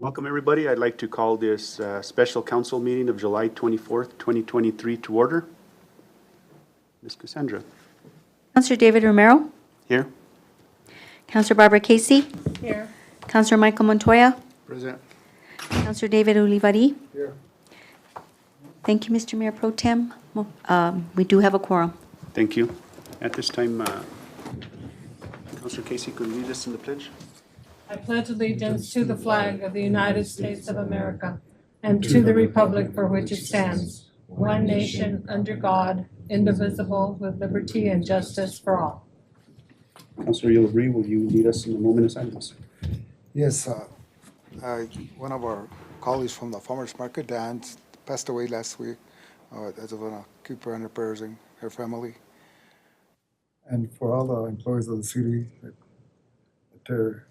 Welcome, everybody. I'd like to call this special council meeting of July 24th, 2023 to order. Ms. Cassandra, Councillor David Romero, here. Councillor Barbara Casey, Here. Councillor Michael Montoya, Present. Councillor David Olivari. Here. Thank you, Mr. Mayor Pro Tem. We do have a quorum. Thank you. At this time, Councilor Casey, could you lead us in the pledge? I pledge allegiance to the flag of the United States of America and to the republic for which it stands, one nation under God, indivisible, with liberty and justice for all. Councilor Yulabri, will you lead us in the moment of silence? Yes, one of our colleagues from the farmers market, Dan, passed away last week. I just want to keep her in her prayers and her family. And for all the employees of the city, to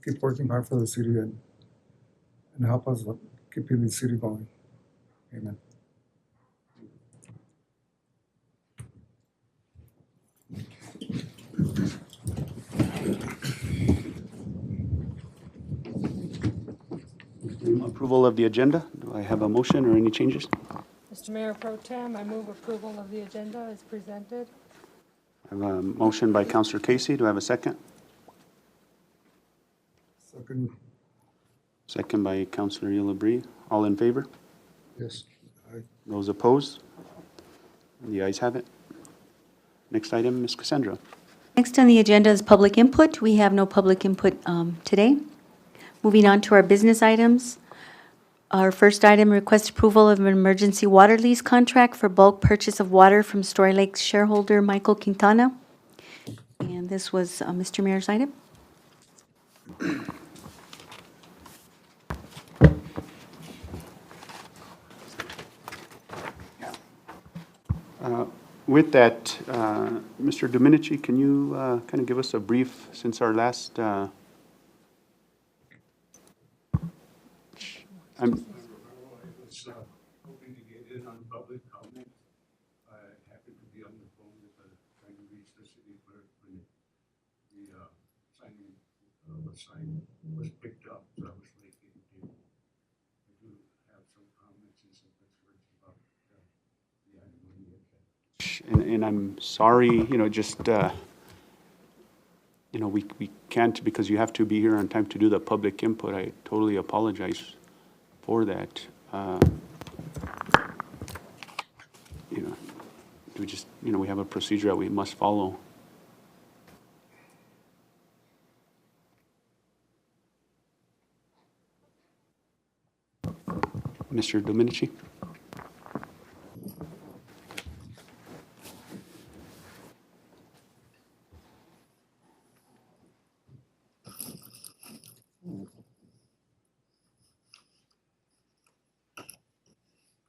keep working hard for the city and help us keeping the city going. Amen. Approval of the agenda. Do I have a motion or any changes? Mr. Mayor Pro Tem, I move approval of the agenda as presented. I have a motion by Councilor Casey. Do I have a second? Second, Second by Councilor Yulabri. All in favor? yes. Those opposed? The ayes have it. Next item, Ms. Cassandra. Next on the agenda is public input. We have no public input today. Moving on to our business items. Our first item, request approval of an emergency water lease contract for bulk purchase of water from Story Lake shareholder Michael Quintana. And this was Mr. Mayor's item. With that, Mr. Dominici, can you kind of give us a brief since our last, I'm, I was hoping to get in on public comment. I happened to be on the phone with trying to reach the city clerk when the signing was picked up, so I was late getting in. I do have some comments and some concerns about the item on the agenda. and I'm sorry, just, we can't because you have to be here on time to do the public input. I totally apologize for that. We just, we have a procedure that we must follow. Mr. Dominici?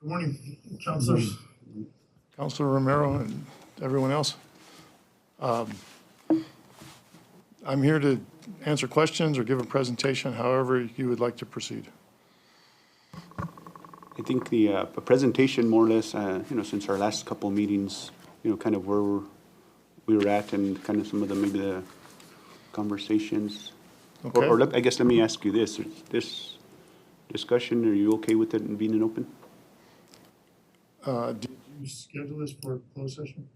Good morning, councilors, Councilor Romero, and everyone else. I'm here to answer questions or give a presentation, however you would like to proceed. I think the presentation, more or less, since our last couple meetings, kind of where we were at and kind of some of maybe the conversations. Okay. Or I guess let me ask you this. This discussion, are you okay with it and being an open? Did you schedule this for a closed session?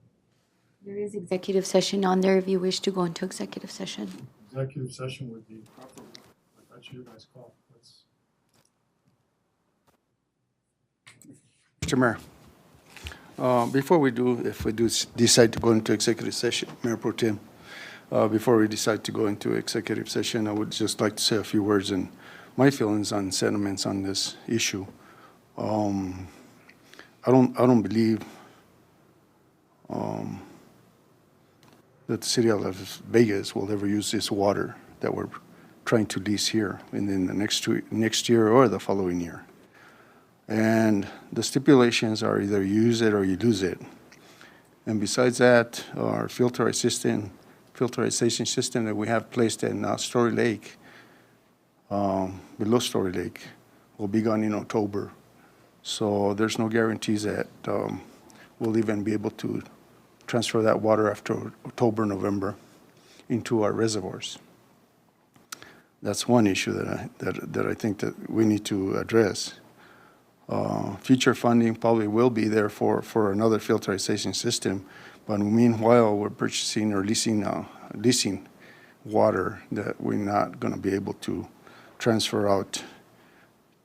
There is executive session on there if you wish to go into executive session. Executive session would be proper. That's your guys' call. Mr. Mayor, before we do, if we do decide to go into executive session, Mayor Pro Tem, before we decide to go into executive session, I would just like to say a few words and my feelings and sentiments on this issue. I don't believe that the city of Las Vegas will ever use this water that we're trying to lease here in the next year or the following year. And the stipulations are either use it or you lose it. And besides that, our filterization system that we have placed in Story Lake, below Story Lake, will be gone in October. So there's no guarantees that we'll even be able to transfer that water after October, November into our reservoirs. That's one issue that I think that we need to address. Future funding probably will be there for another filtration system, but meanwhile, we're purchasing or leasing water that we're not going to be able to transfer out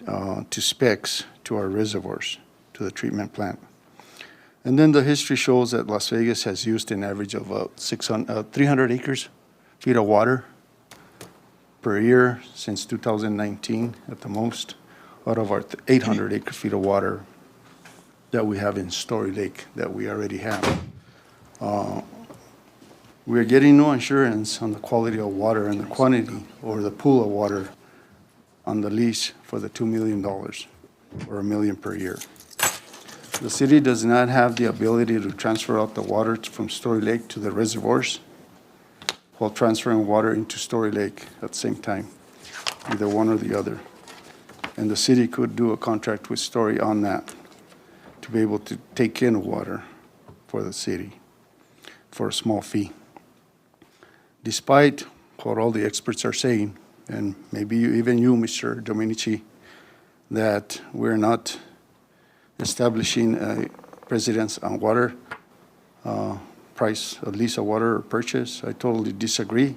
to specs to our reservoirs, to the treatment plant. And then the history shows that Las Vegas has used an average of 300 feet of water per year since 2019 at the most, out of our 800 acre feet of water that we have in Story Lake that we already have. We're getting no insurance on the quality of water and the quantity or the pool of water on the lease for the $2 million or $1 million per year. The city does not have the ability to transfer out the water from Story Lake to the reservoirs while transferring water into Story Lake at the same time, either one or the other. And the city could do a contract with Story on that to be able to take in water for the city for a small fee. Despite what all the experts are saying, and maybe even you, Mr. Domenici, that we're not establishing a precedence on water price, at least a water purchase, I totally disagree.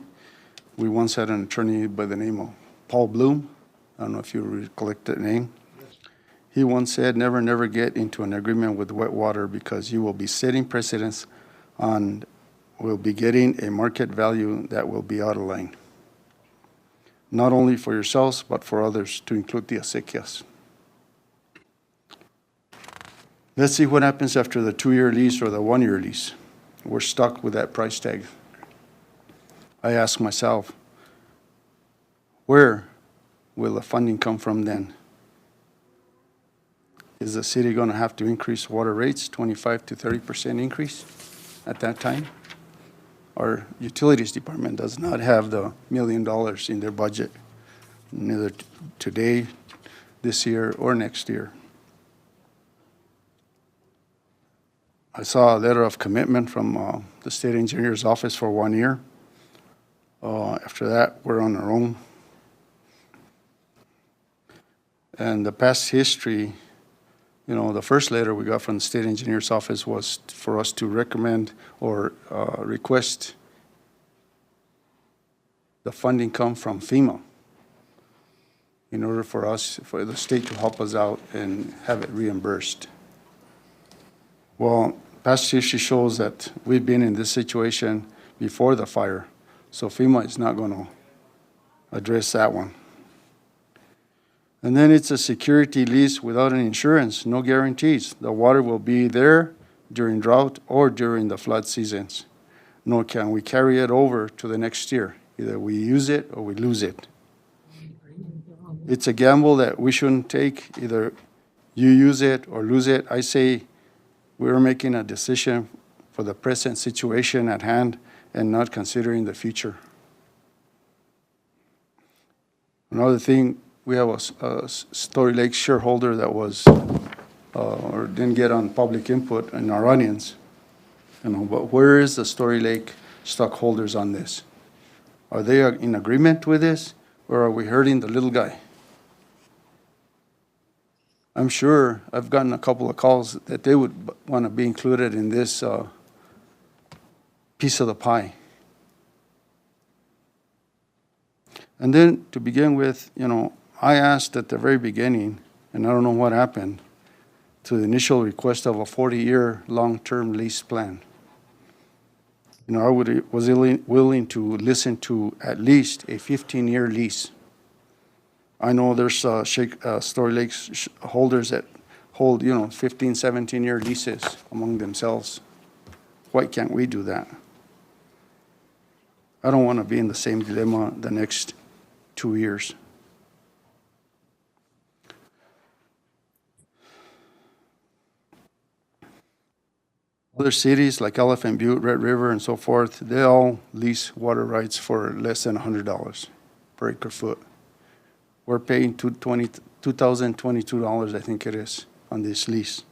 We once had an attorney by the name of Paul Bloom. I don't know if you recollect that name. He once said, never get into an agreement with wet water because you will be setting precedents on, will be getting a market value that will be out of line. Not only for yourselves, but for others, to include the acequias. Let's see what happens after the 2-year lease or the 1-year lease. We're stuck with that price tag. I ask myself, where will the funding come from then? Is the city going to have to increase water rates, 25 to 30% increase at that time? Our utilities department does not have the $1 million in their budget, neither today, this year, or next year. I saw a letter of commitment from the state engineer's office for 1 year. After that, we're on our own. And the past history, you know, the first letter we got from the state engineer's office was for us to recommend or request the funding come from FEMA in order for us, for the state to help us out and have it reimbursed. Well, past history shows that we've been in this situation before the fire, so FEMA is not going to address that one. And then it's a security lease without an insurance, no guarantees. The water will be there during drought or during the flood seasons. Nor can we carry it over to the next year. Either we use it or we lose it. It's a gamble that we shouldn't take. Either you use it or lose it. I say we're making a decision for the present situation at hand and not considering the future. Another thing, we have a Story Lake shareholder that was or didn't get on public input in our audience. You know, but where is the Story Lake stockholders on this? Are they in agreement with this, or are we hurting the little guy? I'm sure I've gotten a couple of calls that they would want to be included in this piece of the pie. And then to begin with, you know, I asked at the very beginning, and I don't know what happened, to the initial request of a 40-year long-term lease plan. You know, I was willing to listen to at least a 15-year lease. I know there's Story Lake holders that hold, you know, 15, 17-year leases among themselves. Why can't we do that? I don't want to be in the same dilemma the next 2 years. Other cities like Elephant Butte, Red River, and so forth, they all lease water rights for less than $100 per acre foot. We're paying $2,022, I think it is, on this lease.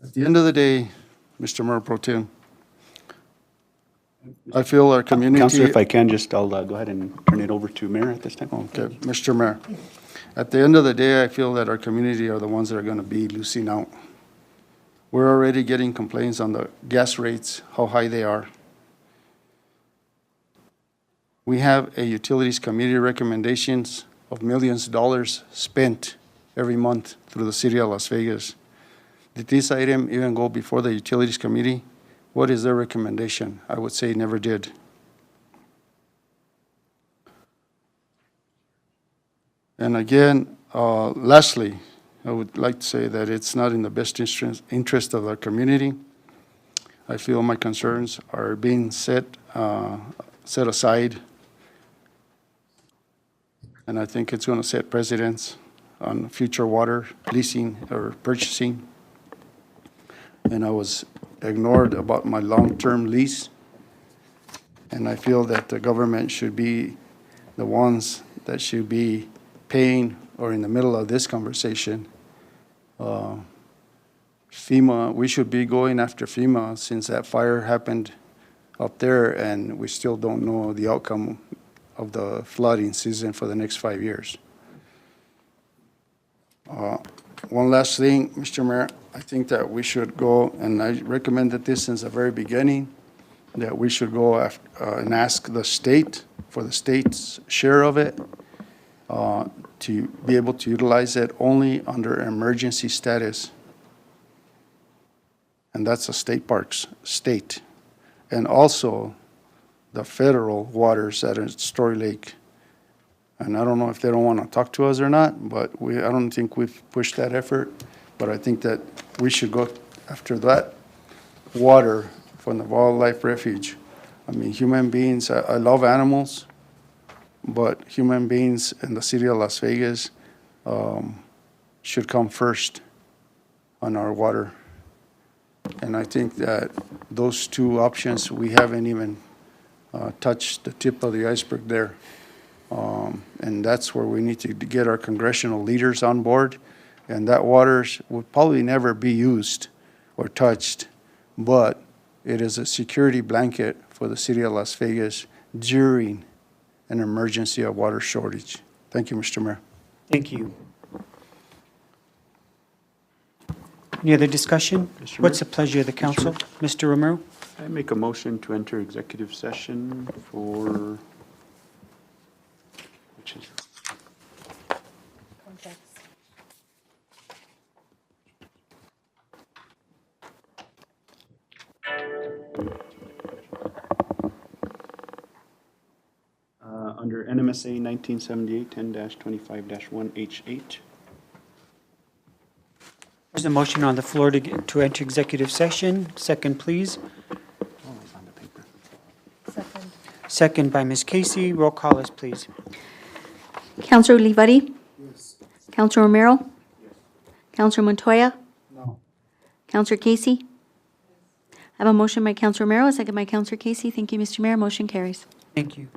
At the end of the day, Mr. Mayor Pro Tem. I feel our community. Counselor, if I can, I'll go ahead and turn it over to Mayor at this time. Okay, Mr. Mayor, at the end of the day, I feel that our community are the ones that are going to be losing out. We're already getting complaints on the gas rates, how high they are. We have a utilities committee recommendations of millions of dollars spent every month through the city of Las Vegas. Did this item even go before the utilities committee? What is their recommendation? I would say never did. And again, lastly, I would like to say that it's not in the best interest of our community. I feel my concerns are being set aside. And I think it's going to set precedents on future water leasing or purchasing. And I was ignored about my long-term lease. And I feel that the government should be the ones that should be paying, or in the middle of this conversation, FEMA, we should be going after FEMA since that fire happened up there and we still don't know the outcome of the flooding season for the next 5 years. One last thing, Mr. Mayor, I think that we should go, and I recommended this since the very beginning, that we should go and ask the state for the state's share of it, to be able to utilize it only under emergency status. And that's the state parks, state. And also the federal waters that are at Story Lake. And I don't know if they don't want to talk to us or not, but I don't think we've pushed that effort. But I think that we should go after that water from the wildlife refuge. I mean, human beings, I love animals, but human beings in the city of Las Vegas should come first on our water. And I think that those two options, we haven't even touched the tip of the iceberg there. And that's where we need to get our congressional leaders on board. And that water will probably never be used or touched, but it is a security blanket for the city of Las Vegas during an emergency of water shortage. Thank you, Mr. Mayor. Thank you. Any other discussion? Mr. What's the Mayor? pleasure of the council? Mr. Romero? I make a motion to enter executive session for, which is, under NMSA 1978 10-25-1H8. There's a motion on the floor to enter executive session. Second, please. Always on the paper. Second. Second by Ms. Casey. Roll call us, please. Counselor Olivari? Yes. Counselor Romero? Yes. Counselor Montoya? No. Counselor Casey? I have a motion by Counselor Romero, a second by Counselor Casey. Thank you, Mr. Mayor. Motion carries. Thank you.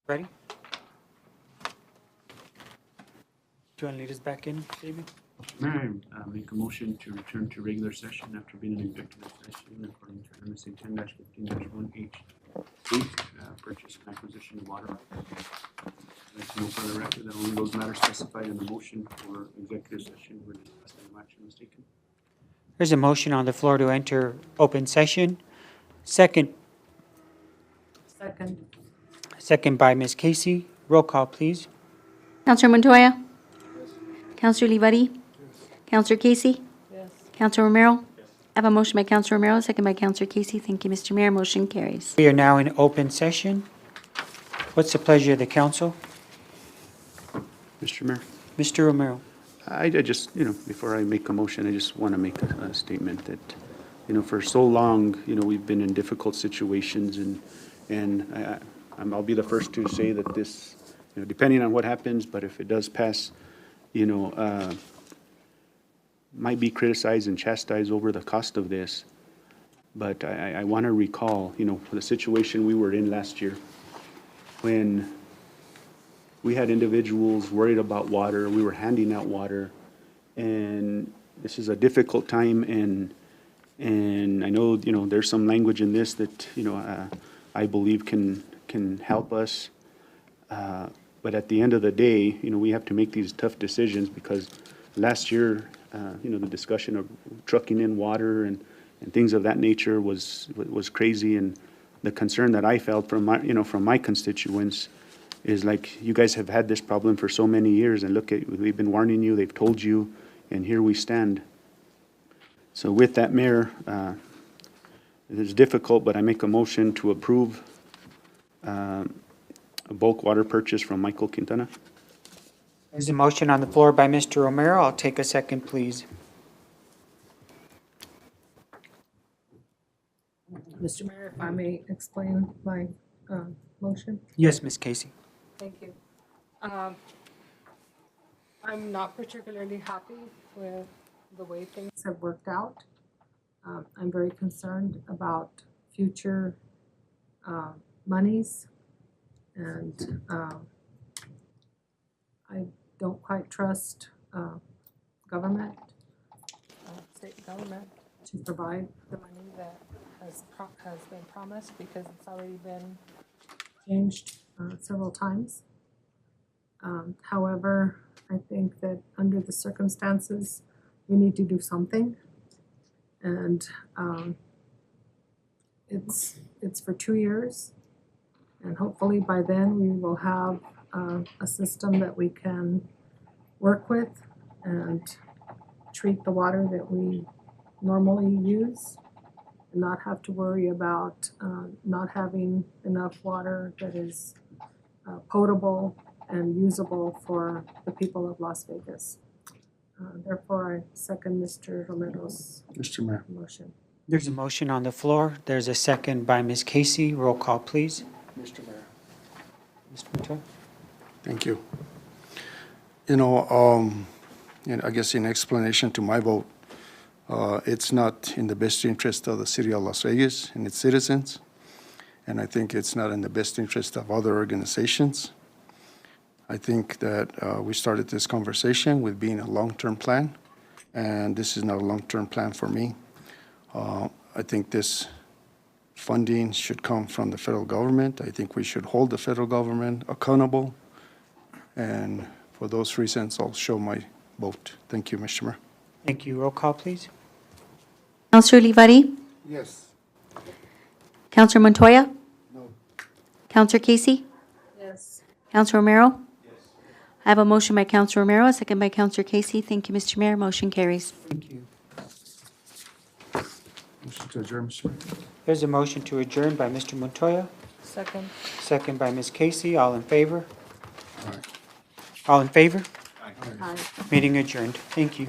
Ready? Do you want to lead us back in, David? Mayor, make a motion to return to regular session after being in executive session according to MSA 10-15-1H8, purchase and acquisition of water. Like to know for the record that only those matters specified in the motion for executive session were discussed and no action was taken. There's a motion on the floor to enter open session. Second by Ms. Casey. Roll call, please. Counselor Montoya? Counselor Olivari? Counselor Casey? Yes. Counselor Romero? I have a motion by Counselor Romero, second by Counselor Casey. Thank you, Mr. Mayor. Motion carries. We are now in open session. What's the pleasure of the council? Mr. Mayor, Mr. Romero. I just, before I make a motion, I just want to make a statement that, for so long, we've been in difficult situations and I'll be the first to say that this, depending on what happens, but if it does pass, might be criticized and chastised over the cost of this. But I want to recall, for the situation we were in last year, when we had individuals worried about water, we were handing out water, and this is a difficult time, and I know, there's some language in this that, I believe can help us. But at the end of the day, we have to make these tough decisions because last year, the discussion of trucking in water and things of that nature was crazy. And the concern that I felt from my constituents is like, you guys have had this problem for so many years, and we've been warning you, they've told you, and here we stand. So with that, Mayor, it is difficult, but I make a motion to approve a bulk water purchase from Michael Quintana. There's a motion on the floor by Mr. Romero. I'll take a second, please. Mr. Mayor, if I may explain my motion? Yes, Ms. Casey. Thank you. I'm not particularly happy with the way things have worked out. I'm very concerned about future monies, and I don't quite trust government, state government, to provide the money that has been promised, because it's already been changed several times. However, I think that under the circumstances, we need to do something. And it's for 2 years. And hopefully by then we will have a system that we can work with and treat the water that we normally use, and not have to worry about not having enough water that is potable and usable for the people of Las Vegas. Therefore, I second Mr. Romero's Mr. Mayor. motion. There's a motion on the floor. There's a second by Ms. Casey. Roll call, please. Mr. Mayor. Mr. Montoya. Thank you. I guess in explanation to my vote, it's not in the best interest of the city of Las Vegas and its citizens, and I think it's not in the best interest of other organizations. I think that we started this conversation with being a long-term plan, and this is not a long-term plan for me. I think this funding should come from the federal government. I think we should hold the federal government accountable, and for those reasons, I'll show my vote. Thank you, Mr. Mayor. Thank you. Roll call, please. Counselor Olivari? Yes. Counselor Montoya? No. Counselor Casey? Yes. Counselor Romero? I have a motion by Counselor Romero, a second by Counselor Casey. Thank you, Mr. Mayor. Motion carries. Thank you. Motion to adjourn, Mr. Mayor. There's a motion to adjourn by Mr. Montoya, Second. second by Ms. Casey. All in favor? Aye. All in favor? Aye. Meeting adjourned. Thank you.